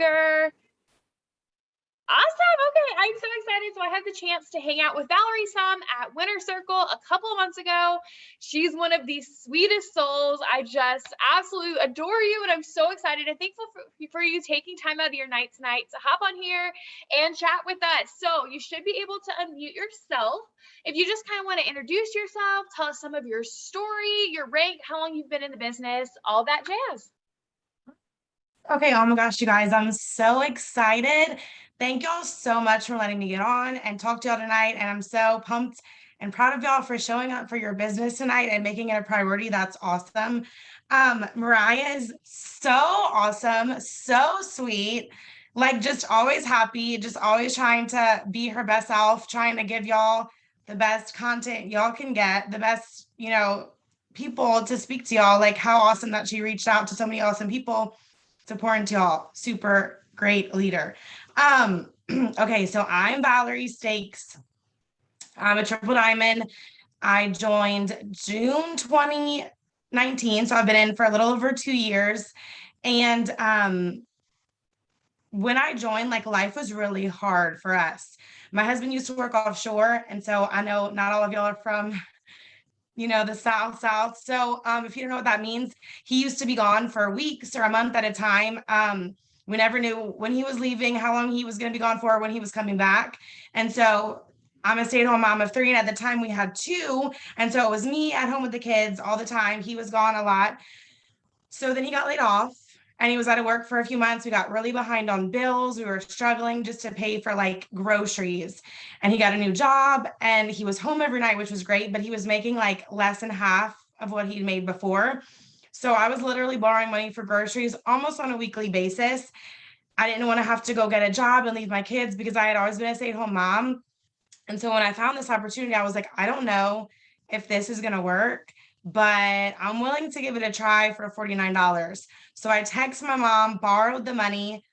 speaker. Awesome. Okay. I'm so excited. So I had the chance to hang out with Valerie some at Winter Circle a couple of months ago. She's one of the sweetest souls. I just absolutely adore you. And I'm so excited and thankful for you taking time out of your night tonight to hop on here and chat with us. So you should be able to unmute yourself. If you just kind of want to introduce yourself, tell us some of your story, your rank, how long you've been in the business, all that jazz. Okay, oh my gosh, you guys, I'm so excited. Thank y'all so much for letting me get on and talk to y'all tonight. And I'm so pumped and proud of y'all for showing up for your business tonight and making it a priority. That's awesome. Mariah is so awesome, so sweet, like just always happy, just always trying to be her best self, trying to give y'all the best content y'all can get, the best, people to speak to y'all. Like how awesome that she reached out to so many awesome people to pour into y'all. Super great leader. Okay, so I'm Valerie Stakes. I'm a triple diamond. I joined June 2019, so I've been in for a little over 2 years. And when I joined, like life was really hard for us. My husband used to work offshore, and so I know not all of y'all are from the South. So if you don't know what that means, he used to be gone for weeks or a month at a time. We never knew when he was leaving, how long he was going to be gone for, when he was coming back. And so I'm a stay-at-home mom of 3, and at the time we had 2. And so it was me at home with the kids all the time. He was gone a lot. So then he got laid off. And he was out of work for a few months. We got really behind on bills. We were struggling just to pay for like groceries. And he got a new job and he was home every night, which was great, but he was making like less than half of what he'd made before. So I was literally borrowing money for groceries almost on a weekly basis. I didn't want to have to go get a job and leave my kids because I had always been a stay-at-home mom. And so when I found this opportunity, I was like, I don't know if this is going to work, but I'm willing to give it a try for $49. So I texted my mom, borrowed the money.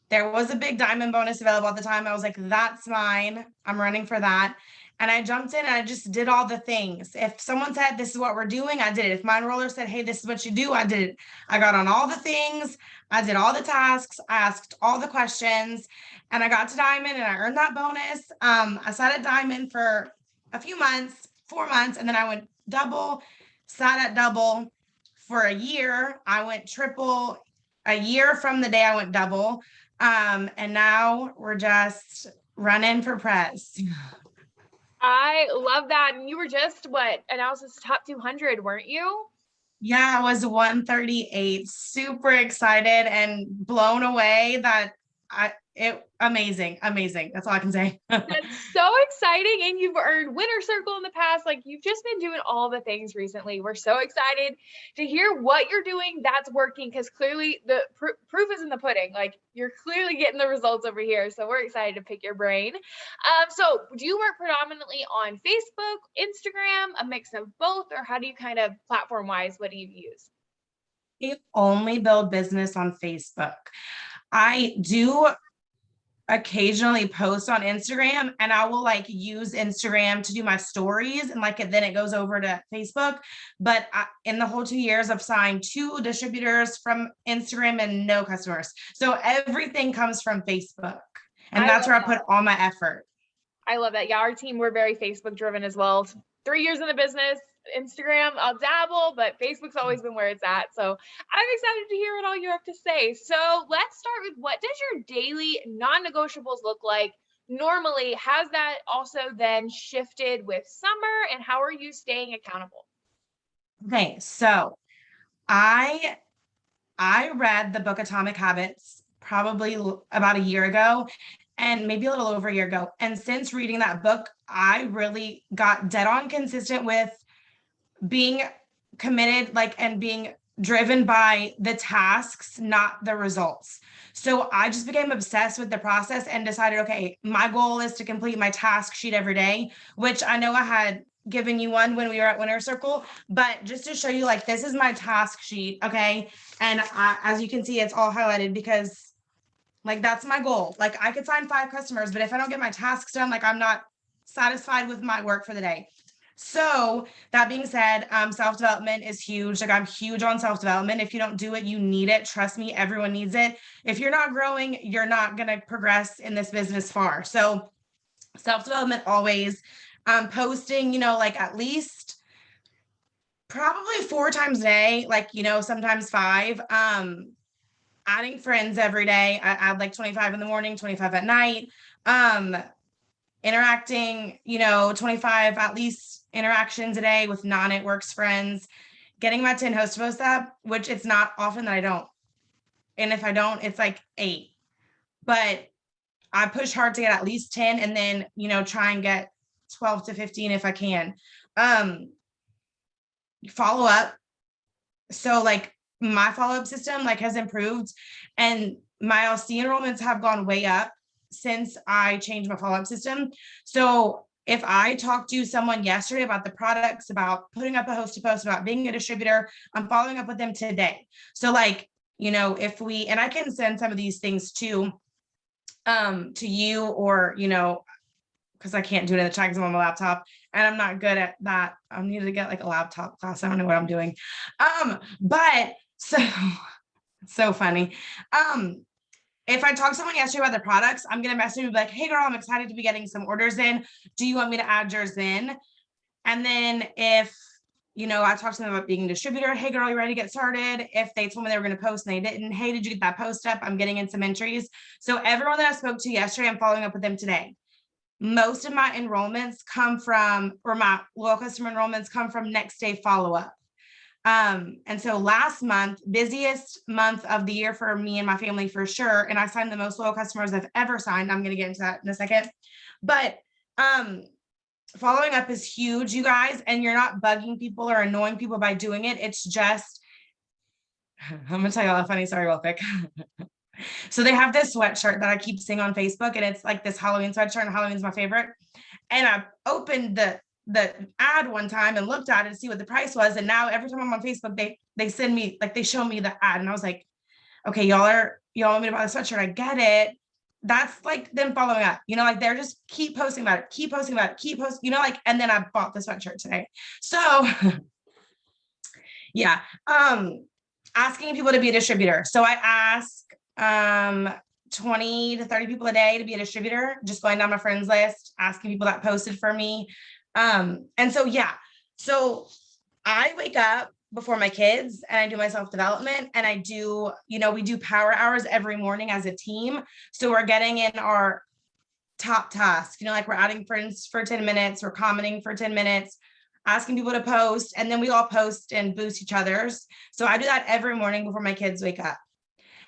There was a big diamond bonus available at the time. I was like, that's mine. I'm running for that. And I jumped in and I just did all the things. If someone said, this is what we're doing, I did it. If my enroller said, hey, this is what you do, I did it. I got on all the things. I did all the tasks. I asked all the questions and I got to diamond and I earned that bonus. I sat at diamond for a few months, 4 months, and then I went double, sat at double for a year. I went triple a year from the day I went double. And now we're just running for press. I love that. And you were just announced as top 200, weren't you? Yeah, I was 138. Super excited and blown away that amazing. That's all I can say. That's so exciting. And you've earned Winter Circle in the past. Like you've just been doing all the things recently. We're so excited to hear what you're doing that's working because clearly the proof is in the pudding. Like you're clearly getting the results over here. So we're excited to pick your brain. So do you work predominantly on Facebook, Instagram, a mix of both, or how do you kind of platform wise, what do you use? You only build business on Facebook. I do occasionally post on Instagram and I will like use Instagram to do my stories and then it goes over to Facebook. But in the whole 2 years, I've signed 2 distributors from Instagram and no customers. So everything comes from Facebook and that's where I put all my effort. I love that. Yeah, our team, we're very Facebook driven as well. 3 years in the business, Instagram, I'll dabble, but Facebook's always been where it's at. So I'm excited to hear what all you have to say. So let's start with, what does your daily non-negotiables look like normally? Has that also then shifted with summer, and how are you staying accountable? Okay, so I read the book Atomic Habits probably about a year ago, and maybe a little over a year ago. And since reading that book, I really got dead on consistent with being committed, and being driven by the tasks, not the results. So I just became obsessed with the process and decided, okay, my goal is to complete my task sheet every day, which I know I had given you one when we were at Winter Circle, but just to show you, this is my task sheet. Okay. And as you can see, it's all highlighted because that's my goal. I could sign 5 customers, but if I don't get my tasks done, I'm not satisfied with my work for the day. So that being said, self-development is huge. Like I'm huge on self-development. If you don't do it, you need it. Trust me, everyone needs it. If you're not growing, you're not going to progress in this business far. So self-development always, posting, like at least probably 4 times a day, like, sometimes 5, adding friends every day. I add like 25 in the morning, 25 at night, interacting, 25 at least interactions a day with non-It Works friends, getting my 10 host posts up, which it's not often that I don't. And if I don't, it's like 8. But I push hard to get at least 10 and then, try and get 12 to 15 if I can. Follow up. So like my follow-up system like has improved, and my LC enrollments have gone way up since I changed my follow-up system. So if I talked to someone yesterday about the products, about putting up a host to post, about being a distributor, I'm following up with them today. So like, if we, and I can send some of these things to you, or, because I can't do it in the chat because I'm on my laptop and I'm not good at that. I need to get like a laptop class. I don't know what I'm doing. But so funny. If I talk to someone yesterday about the products, I'm going to message you like, hey girl, I'm excited to be getting some orders in. Do you want me to add yours in? And then if, I talked to them about being a distributor, hey girl, you ready to get started? If they told me they were going to post and they didn't, hey, did you get that post up? I'm getting in some entries. So everyone that I spoke to yesterday, I'm following up with them today. Most of my enrollments come from, or my loyal customer enrollments come from next day follow-up. And so last month, busiest month of the year for me and my family for sure. And I signed the most loyal customers I've ever signed. I'm going to get into that in a second. But following up is huge, you guys, and you're not bugging people or annoying people by doing it. It's just, I'm going to tell you all a funny story real quick. So they have this sweatshirt that I keep seeing on Facebook, and it's like this Halloween sweatshirt, and Halloween's my favorite. And I opened the ad one time and looked at it to see what the price was. And now every time I'm on Facebook, they send me, like, they show me the ad, and I was like, okay, y'all want me to buy the sweatshirt? I get it. That's like them following up, like they're just keep posting about it, keep posting about it, keep posting, like, and then I bought the sweatshirt today. So yeah, asking people to be a distributor. So I ask 20 to 30 people a day to be a distributor, just going down my friends list, asking people that posted for me. And so, yeah, so I wake up before my kids and I do my self-development, and I do, we do power hours every morning as a team. So we're getting in our top task, like we're adding friends for 10 minutes, we're commenting for 10 minutes, asking people to post, and then we all post and boost each other's. So I do that every morning before my kids wake up.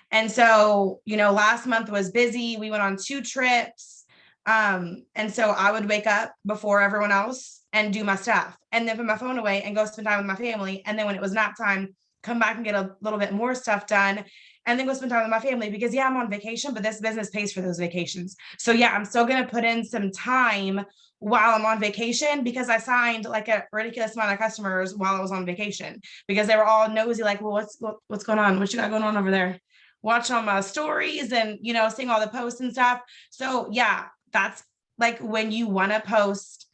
And so, last month was busy. We went on 2 trips. And so I would wake up before everyone else and do my stuff, and then put my phone away and go spend time with my family. And then when it was nap time, come back and get a little bit more stuff done, and then go spend time with my family, because I'm on vacation, but this business pays for those vacations. So yeah, I'm still going to put in some time while I'm on vacation, because I signed like a ridiculous amount of customers while I was on vacation, because they were all nosy, like, well, what's going on? What you got going on over there? Watch on my stories and, seeing all the posts and stuff. So yeah, that's like when you want to post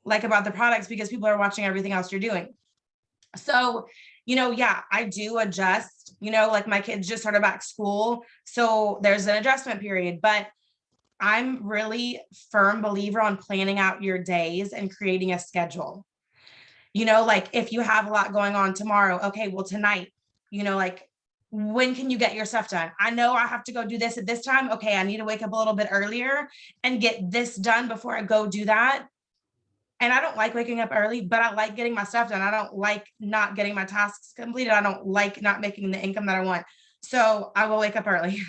like about the products, because people are watching everything else you're doing. So, yeah, I do adjust, like my kids just started back school. So there's an adjustment period, but I'm really firm believer on planning out your days and creating a schedule. Like if you have a lot going on tomorrow, okay, well tonight, like, when can you get your stuff done? I know I have to go do this at this time. Okay, I need to wake up a little bit earlier and get this done before I go do that. And I don't like waking up early, but I like getting my stuff done. I don't like not getting my tasks completed. I don't like not making the income that I want. So I will wake up early.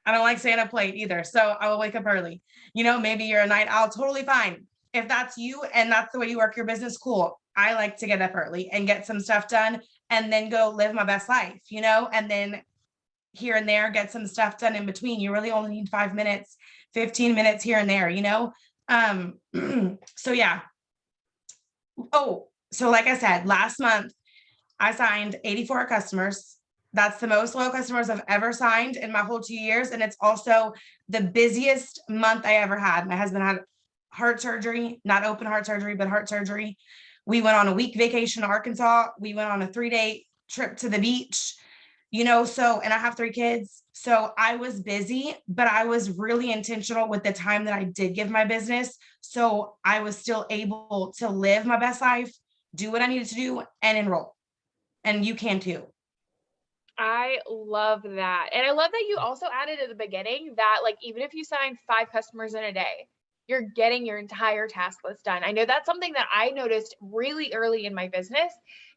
I don't like staying up late either. So I will wake up early. Maybe you're a night owl, totally fine. If that's you and that's the way you work your business, cool. I like to get up early and get some stuff done, and then go live my best life, and then here and there, get some stuff done in between. You really only need 5 minutes, 15 minutes here and there, so yeah. Oh, so like I said, last month I signed 84 customers. That's the most loyal customers I've ever signed in my whole 2 years. And it's also the busiest month I ever had. My husband had heart surgery, not open heart surgery, but heart surgery. We went on a week vacation to Arkansas. We went on a 3-day trip to the beach, so, and I have 3 kids. So I was busy, but I was really intentional with the time that I did give my business. So I was still able to live my best life, do what I needed to do, and enroll. And you can too. I love that. And I love that you also added at the beginning that like, even if you sign 5 customers in a day, you're getting your entire task list done. I know that's something that I noticed really early in my business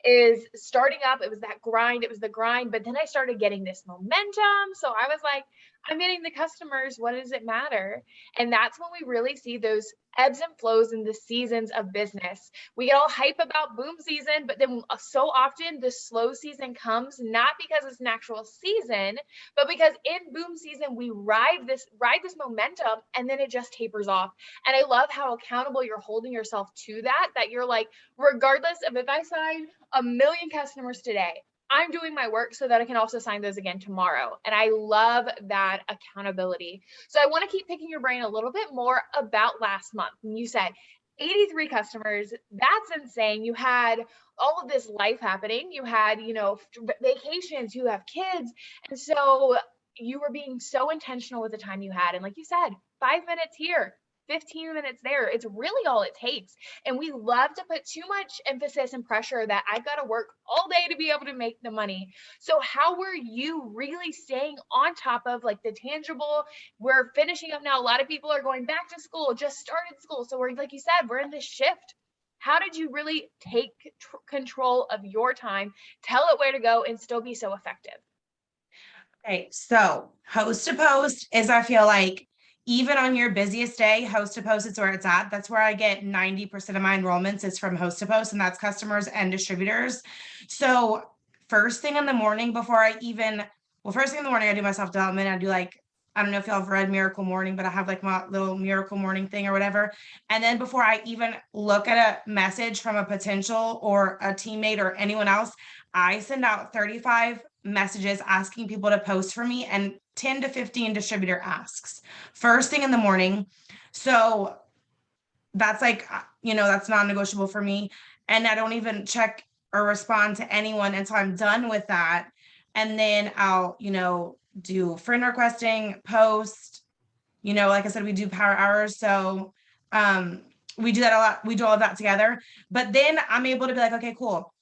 is starting up. It was that grind. It was the grind, but then I started getting this momentum. So I was like, I'm getting the customers. What does it matter? And that's when we really see those ebbs and flows in the seasons of business. We get all hype about boom season, but then so often the slow season comes not because it's an actual season, but because in boom season we ride this momentum and then it just tapers off. And I love how accountable you're holding yourself to that you're like, regardless of if I sign 1 million customers today, I'm doing my work so that I can also sign those again tomorrow. And I love that accountability. So I want to keep picking your brain a little bit more about last month. And you said 83 customers. That's insane. You had all of this life happening. You had, vacations, you have kids. And so you were being so intentional with the time you had. And like you said, 5 minutes here, 15 minutes there. It's really all it takes. And we love to put too much emphasis and pressure that I've got to work all day to be able to make the money. So how were you really staying on top of like the tangible? We're finishing up now. A lot of people are going back to school, just started school. So we're, like you said, we're in this shift. How did you really take control of your time, tell it where to go, and still be so effective? Okay, so host to post is, I feel like, even on your busiest day, host to post is where it's at. That's where I get 90% of my enrollments is from host to post, and that's customers and distributors. So first thing in the morning first thing in the morning, I do my self-development. I do like, I don't know if y'all have read Miracle Morning, but I have like my little Miracle Morning thing or whatever. And then before I even look at a message from a potential or a teammate or anyone else, I send out 35 messages asking people to post for me and 10 to 15 distributor asks first thing in the morning. So that's like, that's non-negotiable for me. And I don't even check or respond to anyone until I'm done with that. And then I'll, do friend requesting, post, like I said, we do power hours. So we do that a lot. We do all of that together. But then I'm able to be like, okay, cool.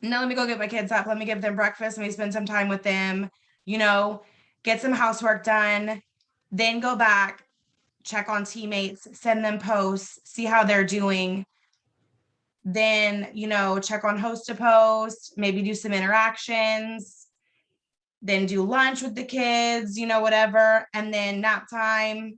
Now let me go get my kids up. Let me give them breakfast. Let me spend some time with them, get some housework done, then go back, check on teammates, send them posts, see how they're doing. Then, check on host to post, maybe do some interactions, then do lunch with the kids, whatever. And then nap time,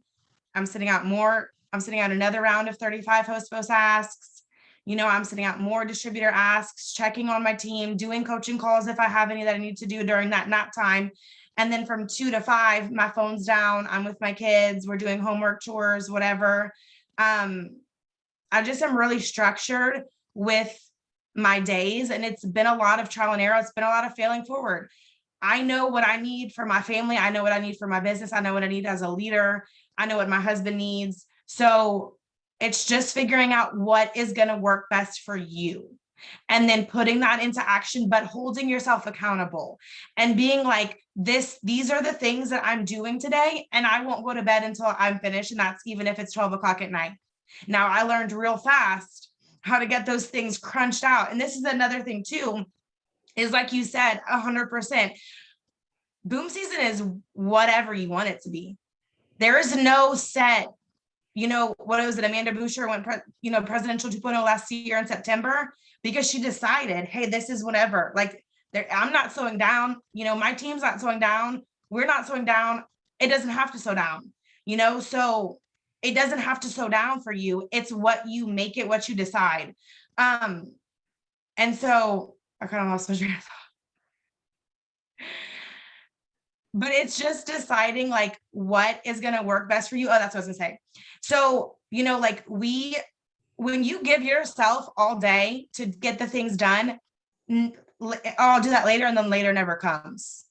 I'm sending out another round of 35 host post asks. I'm sending out more distributor asks, checking on my team, doing coaching calls if I have any that I need to do during that nap time. And then from 2 to 5, my phone's down. I'm with my kids. We're doing homework, chores, whatever. I just am really structured with my days. And it's been a lot of trial and error. It's been a lot of failing forward. I know what I need for my family. I know what I need for my business. I know what I need as a leader. I know what my husband needs. So it's just figuring out what is going to work best for you and then putting that into action, but holding yourself accountable and being like, these are the things that I'm doing today. And I won't go to bed until I'm finished. And that's even if it's 12 o'clock at night. Now I learned real fast how to get those things crunched out. And this is another thing too, is like you said, 100%. Boom season is whatever you want it to be. There is no set, what was it? Amanda Boucher went, presidential 2.0 last year in September because she decided, hey, this is whatever. Like, I'm not slowing down. My team's not slowing down. We're not slowing down. It doesn't have to slow down. So it doesn't have to slow down for you. It's what you make it, what you decide. And so I kind of lost my train of thought. But it's just deciding like what is going to work best for you. Oh, that's what I was gonna say. So, like when you give yourself all day to get the things done, I'll do that later, and then later never comes.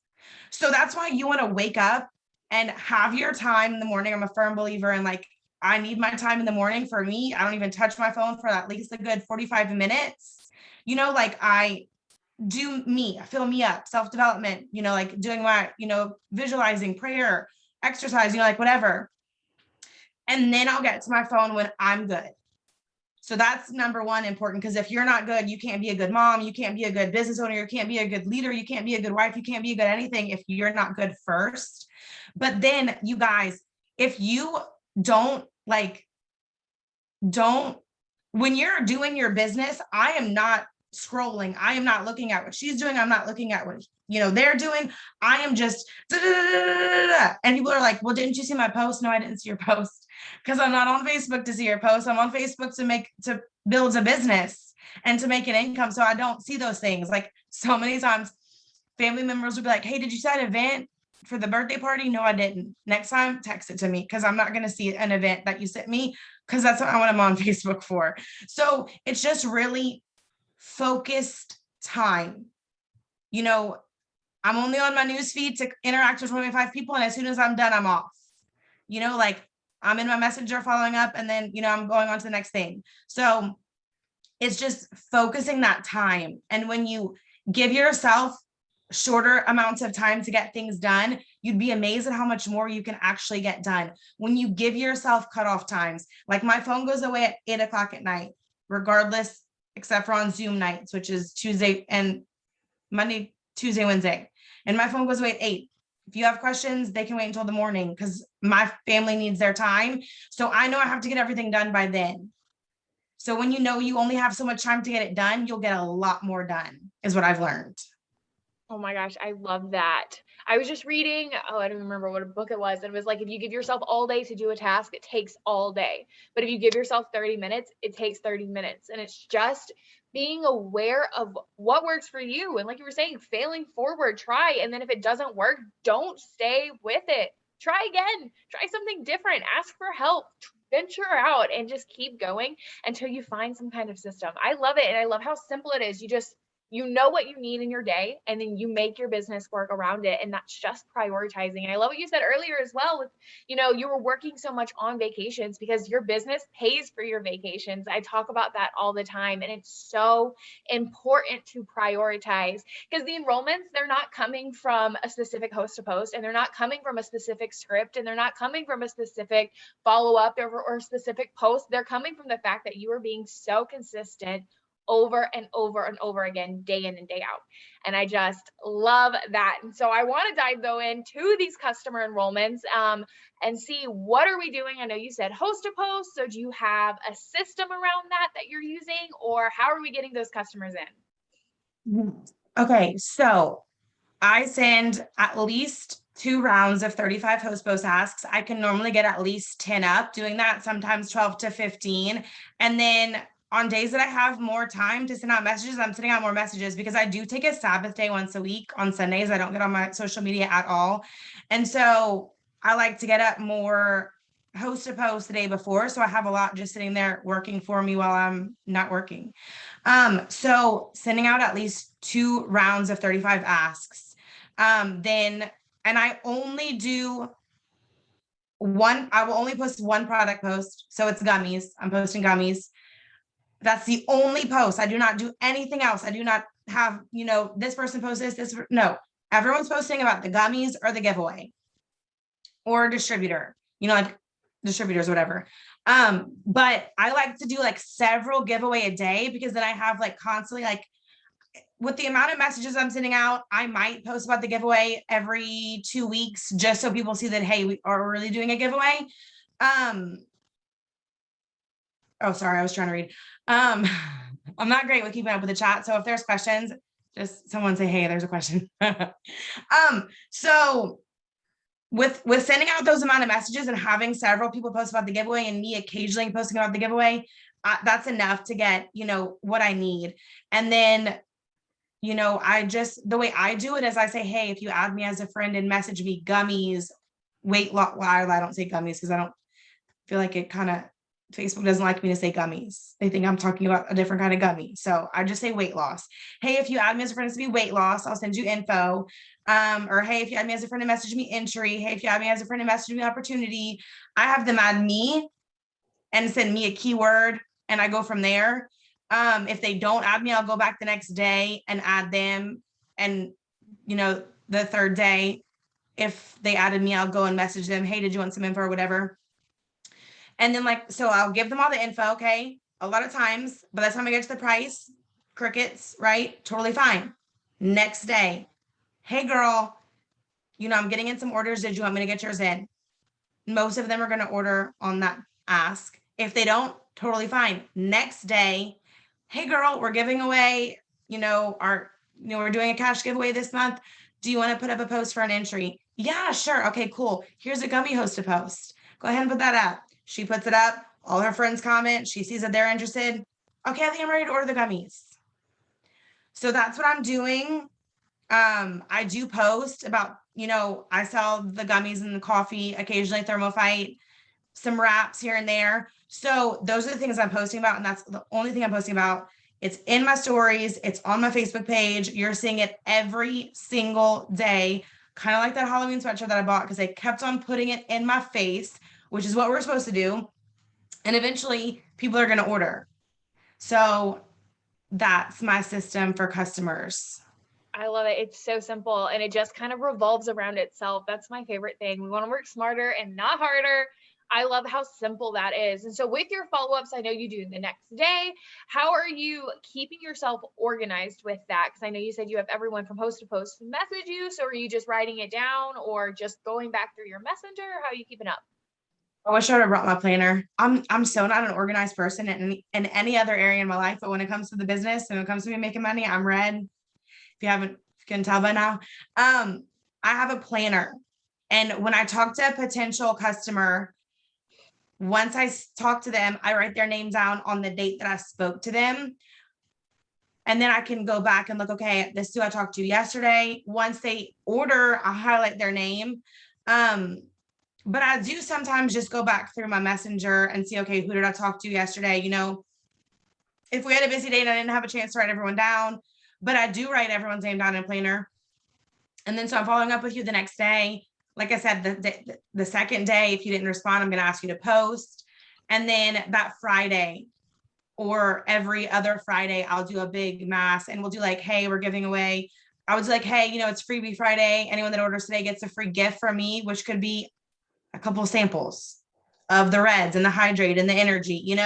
So that's why you want to wake up and have your time in the morning. I'm a firm believer in like I need my time in the morning. For me, I don't even touch my phone for at least a good 45 minutes. Like I do me, fill me up, self-development, like doing my, visualizing, prayer, exercise, like whatever. And then I'll get to my phone when I'm good. So that's number one important, because if you're not good, you can't be a good mom, you can't be a good business owner, you can't be a good leader, you can't be a good wife, you can't be a good anything if you're not good first. But then you guys, if you don't when you're doing your business, I am not scrolling. I am not looking at what she's doing. I'm not looking at what they're doing. I am just and people are like, well, didn't you see my post? No, I didn't see your post, because I'm not on Facebook to see your post. I'm on Facebook to build a business and to make an income. So I don't see those things. Like so many times family members would be like, hey, did you see that event for the birthday party? No, I didn't. Next time, text it to me, because I'm not going to see an event that you sent me, because that's what I'm on Facebook for. So it's just really focused time. I'm only on my newsfeed to interact with 25 people. And as soon as I'm done, I'm off. Like I'm in my messenger following up, and then, I'm going on to the next thing. So it's just focusing that time. And when you give yourself shorter amounts of time to get things done, you'd be amazed at how much more you can actually get done when you give yourself cutoff times. Like my phone goes away at 8:00 at night, regardless, except for on Zoom nights, which is Tuesday and Monday, Tuesday, Wednesday. And my phone goes away at 8. If you have questions, they can wait until the morning, because my family needs their time. So I know I have to get everything done by then. So when you only have so much time to get it done, you'll get a lot more done, is what I've learned. Oh my gosh, I love that. I was just reading, I don't remember what book it was. And it was like, if you give yourself all day to do a task, it takes all day. But if you give yourself 30 minutes, it takes 30 minutes. And it's just being aware of what works for you. And like you were saying, failing forward, try. And then if it doesn't work, don't stay with it. Try again, try something different, ask for help, venture out, and just keep going until you find some kind of system. I love it. And I love how simple it is. You know what you need in your day, and then you make your business work around it. And that's just prioritizing. And I love what you said earlier as well with, you were working so much on vacations because your business pays for your vacations. I talk about that all the time. And it's so important to prioritize, because the enrollments, they're not coming from a specific host to post, and they're not coming from a specific script, and they're not coming from a specific follow-up or specific post. They're coming from the fact that you are being so consistent over and over and over again, day in and day out. And I just love that. And so I want to dive though into these customer enrollments and see, what are we doing? I know you said host to post. So do you have a system around that you're using, or how are we getting those customers in? Okay, so I send at least 2 rounds of 35 host post asks. I can normally get at least 10 up doing that, sometimes 12 to 15. And then on days that I have more time to send out messages, I'm sending out more messages, because I do take a Sabbath day once a week. On Sundays, I don't get on my social media at all. And so I like to get up more host to post the day before. So I have a lot just sitting there working for me while I'm not working. So sending out at least 2 rounds of 35 asks. And I only do I will only post 1 product post. So it's gummies. I'm posting gummies. That's the only post. I do not do anything else. I do not have, this person posts this. No, everyone's posting about the gummies or the giveaway or distributor, like distributors, whatever. But I like to do like several giveaway a day, because then I have like constantly, like with the amount of messages I'm sending out, I might post about the giveaway every 2 weeks, just so people see that, hey, we are really doing a giveaway. Oh, sorry, I was trying to read. I'm not great with keeping up with the chat. So if there's questions, just someone say, hey, there's a question. So with sending out those amount of messages and having several people post about the giveaway, and me occasionally posting about the giveaway, that's enough to get, what I need. And then, the way I do it is I say, hey, if you add me as a friend and message me gummies, weight loss, well, I don't say gummies because I don't feel like it kind of, Facebook doesn't like me to say gummies. They think I'm talking about a different kind of gummy. So I just say weight loss. Hey, if you add me as a friend to be weight loss, I'll send you info. Or hey, if you add me as a friend and message me entry. Hey, if you add me as a friend and message me opportunity. I have them add me and send me a keyword, and I go from there. If they don't add me, I'll go back the next day and add them. And, the third day, if they added me, I'll go and message them, hey, did you want some info or whatever? And then so I'll give them all the info. Okay. A lot of times, by the time I get to the price, crickets, right? Totally fine. Next day, hey girl, I'm getting in some orders. Did you want me to get yours in? Most of them are going to order on that ask. If they don't, totally fine. Next day, hey girl, we're giving away, we're doing a cash giveaway this month. Do you want to put up a post for an entry? Yeah, sure. Okay, cool. Here's a gummy host to post. Go ahead and put that up. She puts it up. All her friends comment. She sees that they're interested. Okay, I think I'm ready to order the gummies. So that's what I'm doing. I do post about, I sell the gummies and the coffee, occasionally Thermophyte, some wraps here and there. So those are the things I'm posting about. And that's the only thing I'm posting about. It's in my stories. It's on my Facebook page. You're seeing it every single day, kind of like that Halloween sweatshirt that I bought because I kept on putting it in my face, which is what we're supposed to do. And eventually people are going to order. So that's my system for customers. I love it. It's so simple and it just kind of revolves around itself. That's my favorite thing. We want to work smarter and not harder. I love how simple that is. And so with your follow-ups, I know you do the next day. How are you keeping yourself organized with that? Because I know you said you have everyone from host to post message you. So are you just writing it down or just going back through your messenger? How are you keeping up? I wish I would have brought my planner. I'm so not an organized person in any other area in my life, but when it comes to the business and when it comes to me making money, I'm red. If you can tell by now, I have a planner. And when I talk to a potential customer, once I talk to them, I write their name down on the date that I spoke to them. And then I can go back and look, okay, this is who I talked to yesterday. Once they order, I highlight their name. But I do sometimes just go back through my messenger and see, okay, who did I talk to yesterday? If we had a busy day and I didn't have a chance to write everyone down, but I do write everyone's name down in a planner. And then so I'm following up with you the next day. Like I said, the second day, if you didn't respond, I'm going to ask you to post. And then that Friday or every other Friday, I'll do a big mass and we'll do hey, we're giving away. I would do hey, it's Freebie Friday. Anyone that orders today gets a free gift from me, which could be a couple of samples of the reds and the hydrate and the energy,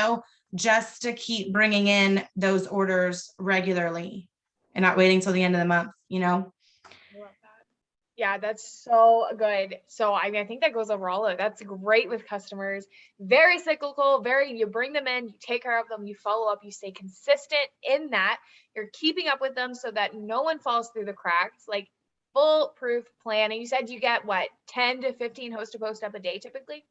just to keep bringing in those orders regularly and not waiting till the end of the month, I love that. Yeah, that's so good. So I think that goes over all of it. That's great with customers. Very cyclical, you bring them in, you take care of them, you follow up, you stay consistent in that. You're keeping up with them so that no one falls through the cracks. Foolproof plan. And you said you get 10 to 15 host to post up a day typically?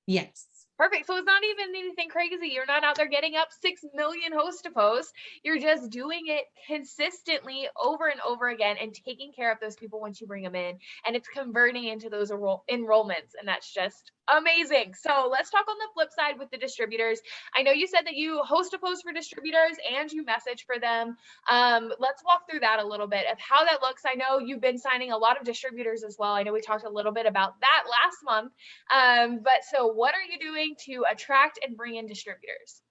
Yes. Perfect. So it's not even anything crazy. You're not out there getting up 6 million host to post. You're just doing it consistently over and over again and taking care of those people once you bring them in. And it's converting into those enrollments. And that's just amazing. So let's talk on the flip side with the distributors. I know you said that you host a post for distributors and you message for them. Let's walk through that a little bit of how that looks. I know you've been signing a lot of distributors as well. I know we talked a little bit about that last month. But so what are you doing to attract and bring in distributors?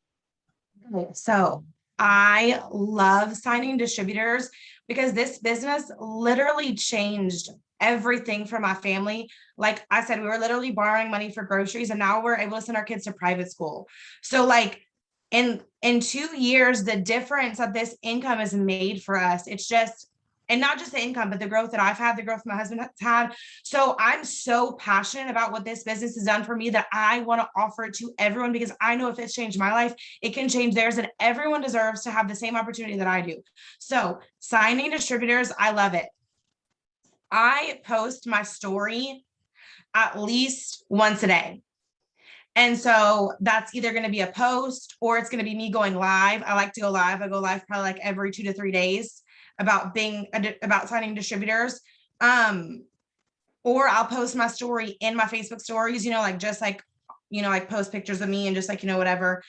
So I love signing distributors because this business literally changed everything for my family. Like I said, we were literally borrowing money for groceries and now we're able to send our kids to private school. So in 2 years, the difference that this income has made for us, it's just, and not just the income, but the growth that I've had, the growth my husband has had. So I'm so passionate about what this business has done for me that I want to offer it to everyone because I know if it's changed my life, it can change theirs and everyone deserves to have the same opportunity that I do. So signing distributors, I love it. I post my story at least once a day. And so that's either going to be a post or it's going to be me going live. I like to go live. I go live probably every 2 to 3 days about signing distributors. Or I'll post my story in my Facebook stories, post pictures of me and just whatever.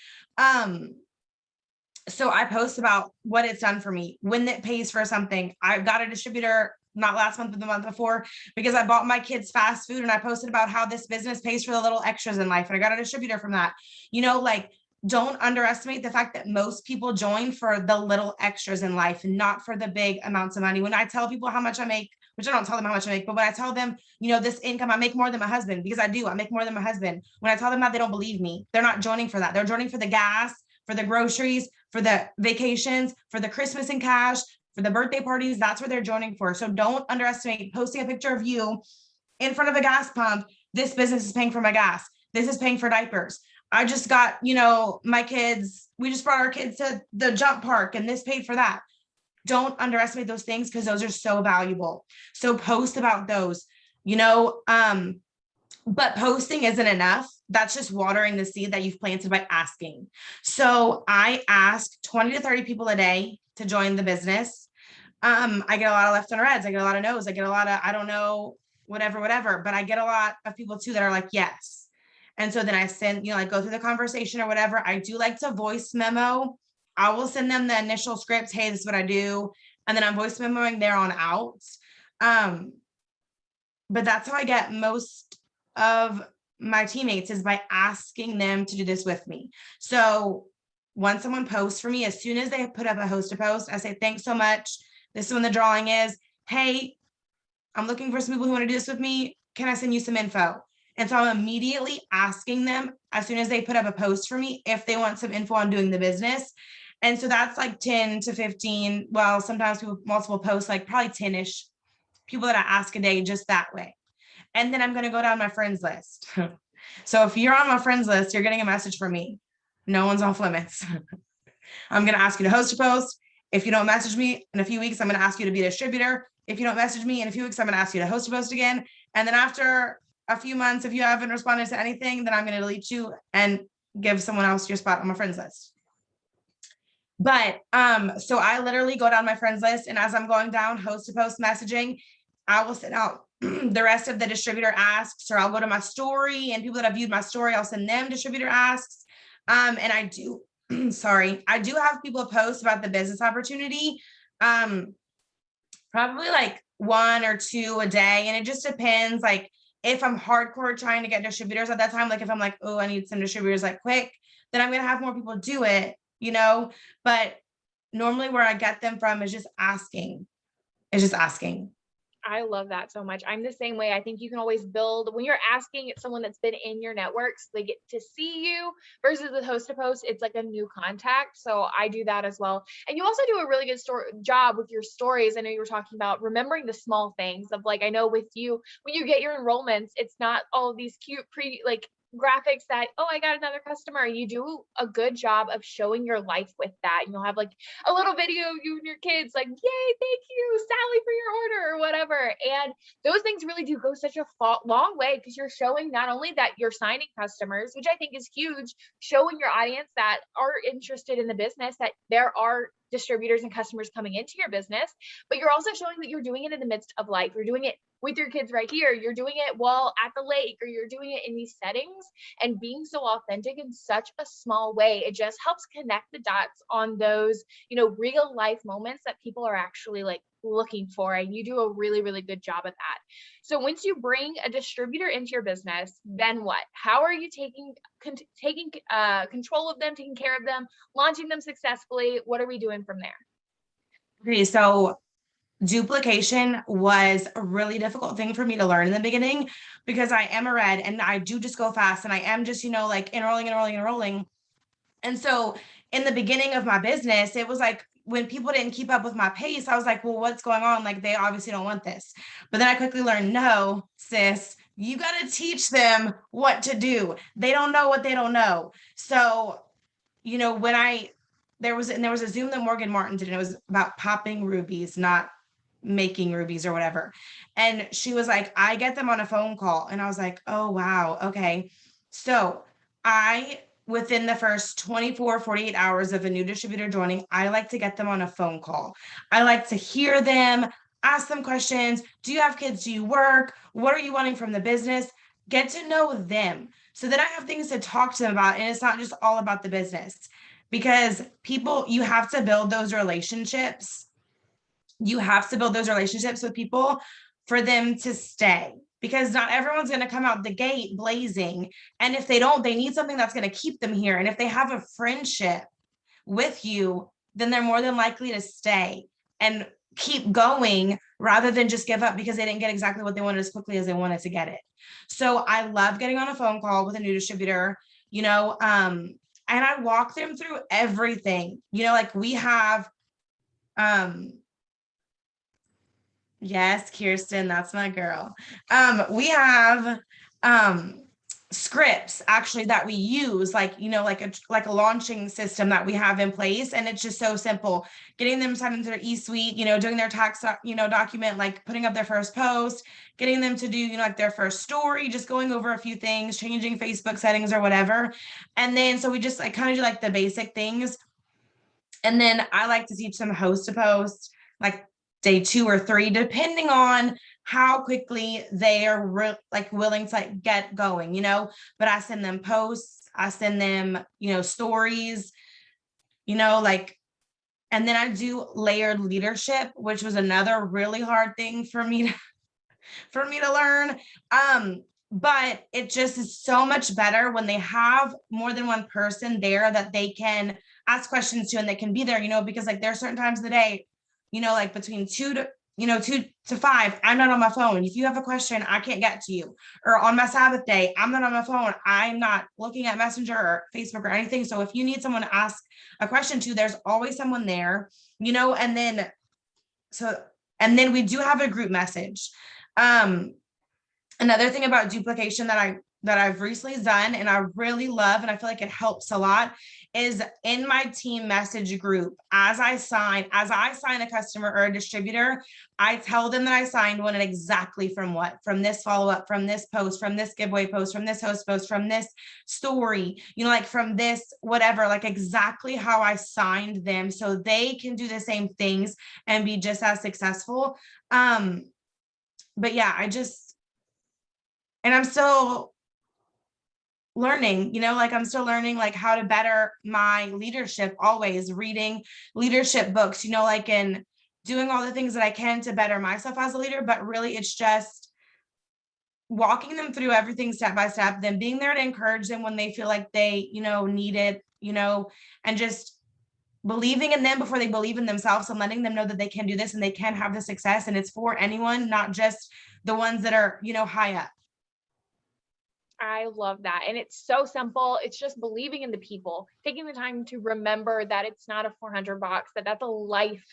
So I post about what it's done for me, when it pays for something. I've got a distributor not last month, but the month before, because I bought my kids fast food and I posted about how this business pays for the little extras in life. And I got a distributor from that, like, don't underestimate the fact that most people join for the little extras in life and not for the big amounts of money. When I tell people how much I make, which I don't tell them how much I make, but when I tell them, this income, I make more than my husband, because I do, I make more than my husband. When I tell them that, they don't believe me. They're not joining for that. They're joining for the gas, for the groceries, for the vacations, for the Christmas in cash, for the birthday parties. That's what they're joining for. So don't underestimate posting a picture of you in front of a gas pump. This business is paying for my gas. This is paying for diapers. I just got, my kids, we just brought our kids to the jump park and this paid for that. Don't underestimate those things, because those are so valuable. So post about those, but posting isn't enough. That's just watering the seed that you've planted by asking. So I ask 20 to 30 people a day to join the business. I get a lot of left on reds. I get a lot of no's. I get a lot of, I don't know, whatever, but I get a lot of people too that are like, yes. And so then I send, like, go through the conversation or whatever. I do like to voice memo. I will send them the initial script. Hey, this is what I do. And then I'm voice memoing there on out. But that's how I get most of my teammates, is by asking them to do this with me. So once someone posts for me, as soon as they put up a host to post, I say, thanks so much. This is when the drawing is. Hey, I'm looking for some people who want to do this with me. Can I send you some info? And so I'm immediately asking them, as soon as they put up a post for me, if they want some info on doing the business. And so that's like 10 to 15. Well, sometimes people, multiple posts, like probably 10-ish people that I ask a day, just that way. And then I'm going to go down my friends list. So if you're on my friends list, you're getting a message from me. No one's off limits. I'm going to ask you to host a post. If you don't message me in a few weeks, I'm going to ask you to be a distributor. If you don't message me in a few weeks, I'm going to ask you to host a post again. And then after a few months, if you haven't responded to anything, then I'm going to delete you and give someone else your spot on my friends list. But so I literally go down my friends list, and as I'm going down host to post messaging, I will send out the rest of the distributor asks, or I'll go to my story, and people that have viewed my story, I'll send them distributor asks. And I do, I do have people post about the business opportunity, probably like 1 or 2 a day. And it just depends, like, if I'm hardcore trying to get distributors at that time, like if I'm like, oh, I need some distributors like quick, then I'm going to have more people do it, but normally where I get them from is just asking. It's just asking. I love that so much. I'm the same way. I think you can always build, when you're asking someone that's been in your networks, they get to see you, versus with host to post, it's like a new contact. So I do that as well. And you also do a really good job with your stories. I know you were talking about remembering the small things of, like, I know with you, when you get your enrollments, it's not all of these cute graphics that, oh, I got another customer. You do a good job of showing your life with that. And you'll have like a little video of you and your kids like, yay, thank you, Sally, for your order or whatever. And those things really do go such a long way, because you're showing not only that you're signing customers, which I think is huge, showing your audience that are interested in the business that there are distributors and customers coming into your business, but you're also showing that you're doing it in the midst of life. You're doing it with your kids right here. You're doing it while at the lake, or you're doing it in these settings, and being so authentic in such a small way. It just helps connect the dots on those, real life moments that people are actually like looking for. And you do a really, really good job at that. So once you bring a distributor into your business, then what? How are you taking control of them, taking care of them, launching them successfully? What are we doing from there? Okay, so duplication was a really difficult thing for me to learn in the beginning, because I am a red and I do just go fast, and I am just, like enrolling. And so in the beginning of my business, it was like, when people didn't keep up with my pace, I was like, well, what's going on? Like, they obviously don't want this. But then I quickly learned, no, sis, you got to teach them what to do. They don't know what they don't know. So, when there was a Zoom that Morgan Martin did, and it was about popping rubies, not making rubies or whatever. And she was like, I get them on a phone call. And I was like, oh, wow. Okay. So within the first 24, 48 hours of a new distributor joining, I like to get them on a phone call. I like to hear them, ask them questions. Do you have kids? Do you work? What are you wanting from the business? Get to know them. So then I have things to talk to them about. And it's not just all about the business, because you have to build those relationships you have to build those relationships with people for them to stay, because not everyone's going to come out the gate blazing. And if they don't, they need something that's going to keep them here. And if they have a friendship with you, then they're more than likely to stay and keep going rather than just give up because they didn't get exactly what they wanted as quickly as they wanted to get it. So I love getting on a phone call with a new distributor, and I walk them through everything, like we have, yes, Kirsten, that's my girl. We have scripts actually that we use, like a launching system that we have in place, and it's just so simple. Getting them signed into their e-suite, doing their tax, document, like putting up their first post, getting them to do, like their first story, just going over a few things, changing Facebook settings or whatever. And then so we just like kind of do like the basic things. And then I like to teach them host to post, like day 2 or 3, depending on how quickly they are willing to like get going, but I send them posts, I send them, stories, and then I do layered leadership, which was another really hard thing for me to learn. But it just is so much better when they have more than one person there that they can ask questions to and they can be there, because like there are certain times of the day, like between 2 to 5, I'm not on my phone. If you have a question, I can't get to you. Or on my Sabbath day, I'm not on my phone. I'm not looking at Messenger or Facebook or anything. So if you need someone to ask a question to, there's always someone there, and then we do have a group message. Another thing about duplication that I've recently done and I really love, and I feel like it helps a lot, is in my team message group, as I sign a customer or a distributor, I tell them that I signed one and exactly from what, from this follow-up, from this post, from this giveaway post, from this host post, from this story, like from this, whatever, like exactly how I signed them so they can do the same things and be just as successful. But yeah, and I'm still learning, I'm still learning like how to better my leadership, always reading leadership books, and doing all the things that I can to better myself as a leader. But really it's just walking them through everything step by step, then being there to encourage them when they feel like they, need it, and just believing in them before they believe in themselves and letting them know that they can do this and they can have the success. And it's for anyone, not just the ones that are, high up. I love that. And it's so simple. It's just believing in the people, taking the time to remember that it's not a 400 box, that's a life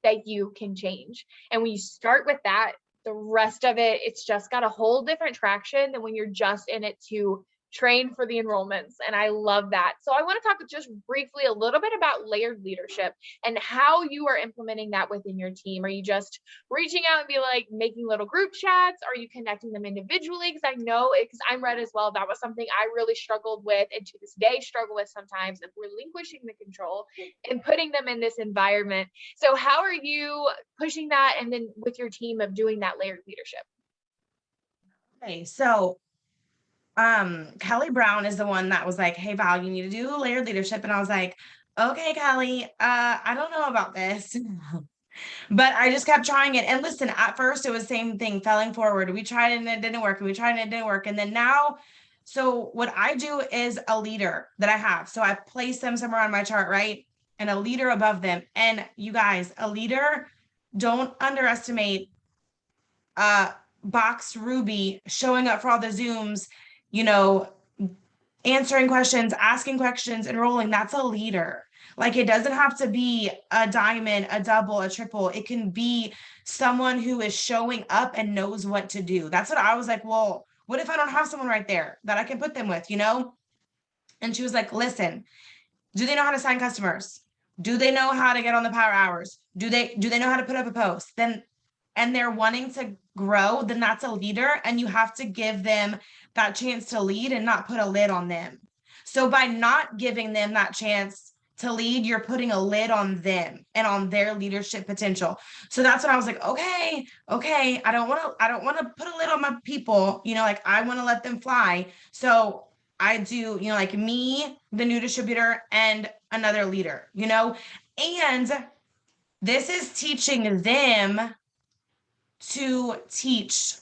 that you can change. And when you start with that, the rest of it, it's just got a whole different traction than when you're just in it to train for the enrollments. And I love that. So I want to talk just briefly a little bit about layered leadership and how you are implementing that within your team. Are you just reaching out and be like making little group chats? Are you connecting them individually? Because I know it, because I'm Red as well. That was something I really struggled with and to this day struggle with sometimes, of relinquishing the control and putting them in this environment. So how are you pushing that and then with your team of doing that layered leadership? Okay, so Kelly Brown is the one that was like, hey Val, you need to do layered leadership. And I was like, okay, Kelly, I don't know about this. But I just kept trying it. And listen, at first it was the same thing, failing forward. We tried it and it didn't work. And we tried and it didn't work. And then now, so what I do is a leader that I have. So I place them somewhere on my chart, right? And a leader above them. And you guys, a leader, don't underestimate Box Ruby showing up for all the Zooms, answering questions, asking questions, enrolling. That's a leader. Like it doesn't have to be a diamond, a double, a triple. It can be someone who is showing up and knows what to do. That's what I was like, well, what if I don't have someone right there that I can put them with, And she was like, listen, do they know how to sign customers? Do they know how to get on the power hours? Do they know how to put up a post? And they're wanting to grow, then that's a leader. And you have to give them that chance to lead and not put a lid on them. So by not giving them that chance to lead, you're putting a lid on them and on their leadership potential. So that's when I was like, okay, I don't want to put a lid on my people, like I want to let them fly. So I do, like me, the new distributor, and another leader, and This is teaching them to teach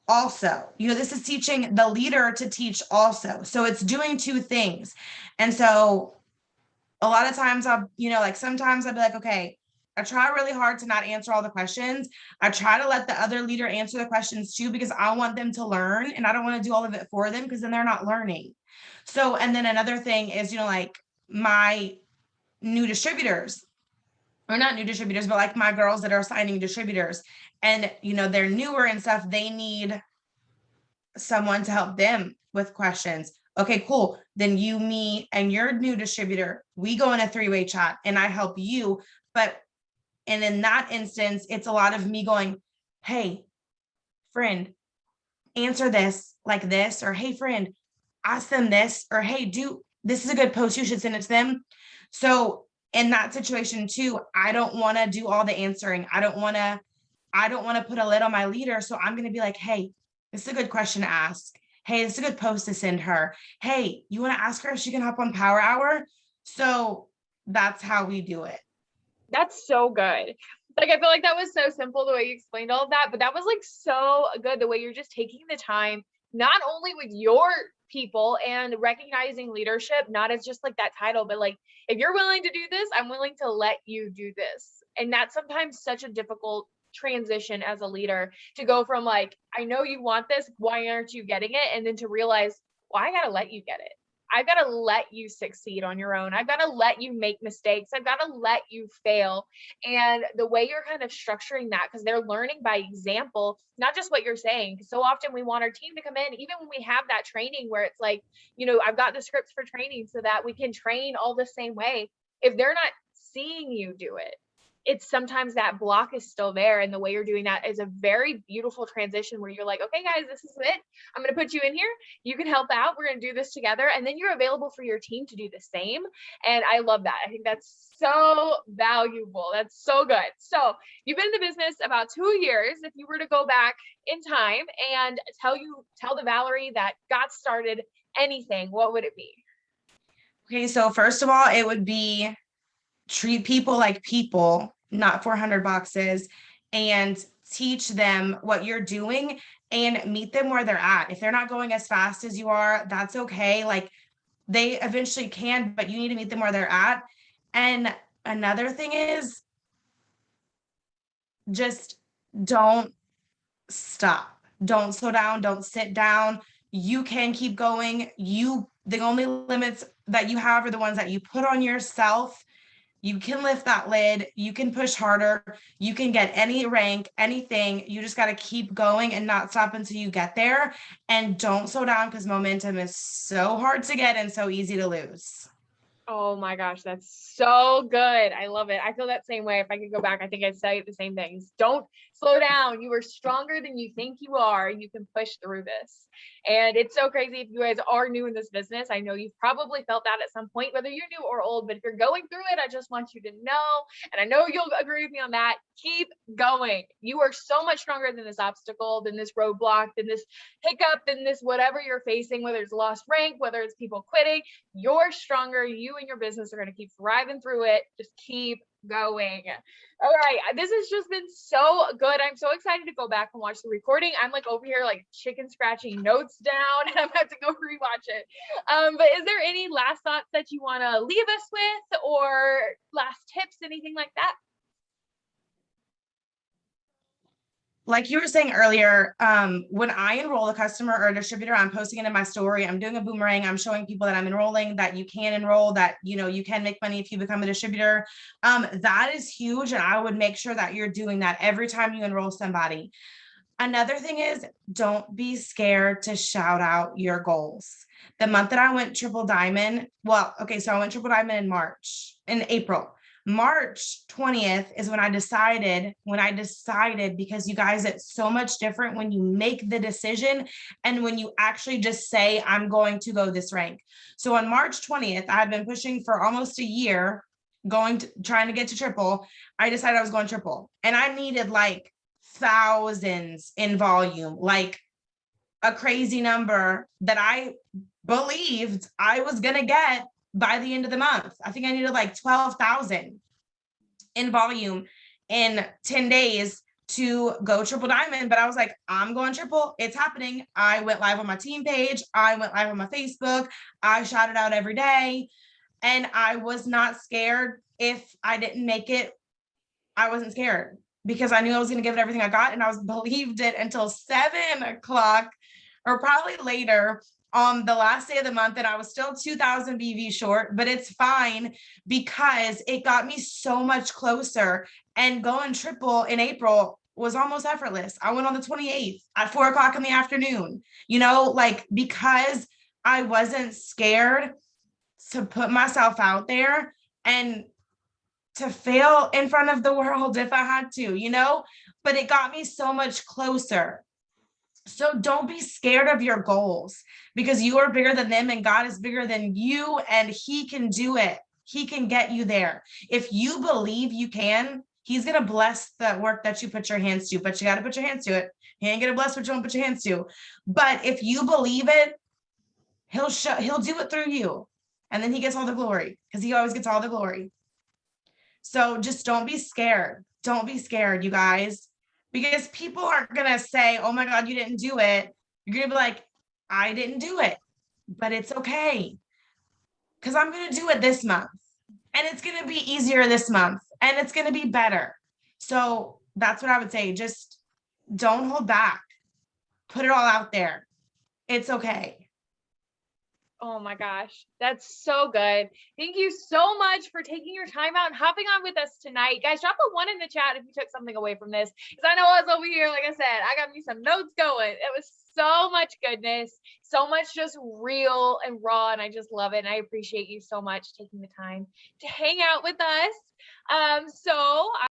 also. This is teaching the leader to teach also. So it's doing two things. And so a lot of times sometimes I'll be like, okay, I try really hard to not answer all the questions. I try to let the other leader answer the questions too, because I want them to learn and I don't want to do all of it for them because then they're not learning. So, and then another thing is, like my new distributors, or not new distributors, but like my girls that are signing distributors, and they're newer and stuff, they need someone to help them with questions. Okay, cool. Then you, me, and your new distributor, we go in a three-way chat and I help you. And in that instance, it's a lot of me going, hey, friend, answer this like this, or hey, friend, ask them this, or hey, this is a good post, you should send it to them. So in that situation too, I don't want to do all the answering. I don't want to put a lid on my leader. So I'm going to be like, hey, this is a good question to ask. Hey, this is a good post to send her. Hey, you want to ask her if she can hop on Power Hour? So that's how we do it. That's so good. Like, I feel like that was so simple the way you explained all of that, but that was like so good the way you're just taking the time, not only with your people and recognizing leadership, not as just like that title, but like, if you're willing to do this, I'm willing to let you do this. And that's sometimes such a difficult transition as a leader, to go from like, I know you want this, why aren't you getting it? And then to realize, well, I got to let you get it. I've got to let you succeed on your own. I've got to let you make mistakes. I've got to let you fail. And the way you're kind of structuring that, because they're learning by example, not just what you're saying. So often we want our team to come in, even when we have that training where it's like, I've got the scripts for training so that we can train all the same way. If they're not seeing you do it, it's sometimes that block is still there. And the way you're doing that is a very beautiful transition where you're like, okay, guys, this is it. I'm going to put you in here. You can help out. We're going to do this together. And then you're available for your team to do the same. And I love that. I think that's so valuable. That's so good. So you've been in the business about 2 years. If you were to go back in time and tell the Valerie that got started anything, what would it be? Okay, so first of all, it would be treat people like people, not 400 boxes, and teach them what you're doing and meet them where they're at. If they're not going as fast as you are, that's okay. Like, they eventually can, but you need to meet them where they're at. And another thing is, just don't stop. Don't slow down. Don't sit down. You can keep going. The only limits that you have are the ones that you put on yourself. You can lift that lid. You can push harder. You can get any rank, anything. You just got to keep going and not stop until you get there. And don't slow down, because momentum is so hard to get and so easy to lose. Oh my gosh, that's so good. I love it. I feel that same way. If I could go back, I think I'd say the same things. Don't slow down. You are stronger than you think you are. You can push through this. And it's so crazy if you guys are new in this business. I know you've probably felt that at some point, whether you're new or old, but if you're going through it, I just want you to know, and I know you'll agree with me on that, keep going. You are so much stronger than this obstacle, than this roadblock, than this hiccup, than this whatever you're facing, whether it's lost rank, whether it's people quitting. You're stronger. You and your business are going to keep thriving through it. Just keep going. All right. This has just been so good. I'm so excited to go back and watch the recording. I'm like over here, like chicken scratching notes down, and I'm about to go rewatch it. But is there any last thoughts that you want to leave us with, or last tips, anything like that? Like you were saying earlier, when I enroll a customer or a distributor, I'm posting it in my story. I'm doing a boomerang. I'm showing people that I'm enrolling, that you can enroll, that, you can make money if you become a distributor. That is huge. And I would make sure that you're doing that every time you enroll somebody. Another thing is, don't be scared to shout out your goals. The month that I went triple diamond, so I went triple diamond in April. March 20th is when I decided, because you guys, it's so much different when you make the decision and when you actually just say, I'm going to go this rank. So on March 20th, I had been pushing for almost a year, trying to get to triple. I decided I was going triple, and I needed like thousands in volume, like a crazy number that I believed I was going to get by the end of the month. I think I needed like 12,000 in volume. in 10 days to go triple diamond, but I was like, I'm going triple. It's happening. I went live on my team page. I went live on my Facebook. I shouted out every day. And I was not scared. If I didn't make it, I wasn't scared because I knew I was going to give it everything I got. And I was believed it until 7 o'clock or probably later on the last day of the month. And I was still 2,000 BV short, but it's fine because it got me so much closer. And going triple in April was almost effortless. I went on the 28th at 4 o'clock in the afternoon, like because I wasn't scared to put myself out there and to fail in front of the world if I had to, but it got me so much closer. So don't be scared of your goals because you are bigger than them and God is bigger than you and he can do it. He can get you there. If you believe you can, he's going to bless the work that you put your hands to, but you got to put your hands to it. He ain't going to bless what you don't put your hands to. But if you believe it, he'll do it through you. And then he gets all the glory because he always gets all the glory. So just don't be scared. Don't be scared, you guys, because people aren't going to say, oh my God, you didn't do it. You're going to be like, I didn't do it, but it's okay. Because I'm going to do it this month and it's going to be easier this month and it's going to be better. So that's what I would say. Just don't hold back. Put it all out there. It's okay. Oh my gosh, that's so good. Thank you so much for taking your time out and hopping on with us tonight. Guys, drop a 1 in the chat if you took something away from this. Because I know I was over here, like I said, I got me some notes going. It was so much goodness, so much just real and raw, and I just love it. And I appreciate you so much taking the time to hang out with us. So